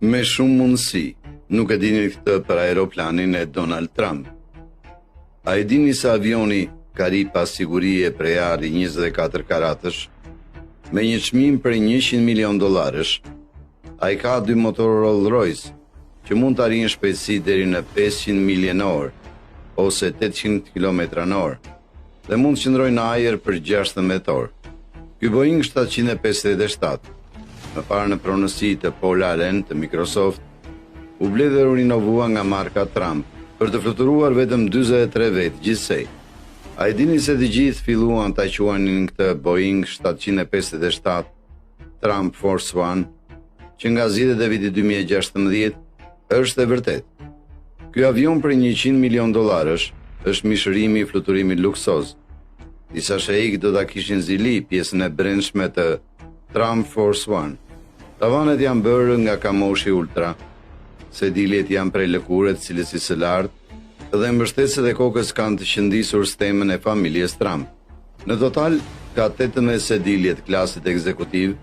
Me shumë mundësi, nuk e dini këtë për aeroplanin e Donald Trump. A e dini se avioni ka ri pas sigurie prej ari 24 karatësh, me një çmim për $100 milion. A i ka 2 motor Rolls-Royce, që mund të arrijnë shpejtësi deri në 500 milje në orë, ose 800 km/h, dhe mund të qëndrojnë në ajër për 16 orë. Ky Boeing 757, më parë në pronësi të Paul Allen të Microsoft, u ble dhe u rinovua nga marka Trump për të fluturuar vetëm 43 vetë gjithsej. A e dini se të gjithë filluan ta quanin këtë Boeing 757 Trump Force One, që nga zgjedhjet e vitit 2016 është e vërtet. Ky avion për $100 milion është mishërimi i fluturimit luksoz. Disa sheik do ta kishin zili pjesën e brendshme të Trump Force One. Tavanet janë bërë nga kamoshi ultra, sediljet janë prej lëkure të cilësisë së lartë dhe mbështetësit e kokës kanë të qëndisur stemën e familjes Trump. Në total, ka 18 sedilje të klasit ekzekutiv,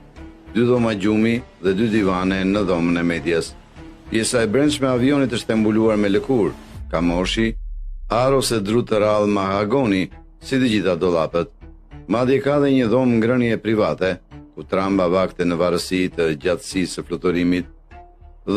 2 dhoma gjumi dhe 2 divane në dhomën e medias. Pjesa e brendshme e avionit është e mbuluar me lëkurë, kamoshi, ar ose dru të rrallë mahagoni, si të gjitha dollapët. Madje ka dhe një dhomë ngrënie private, ku Trump vakte në varësi të gjatësisë së fluturimit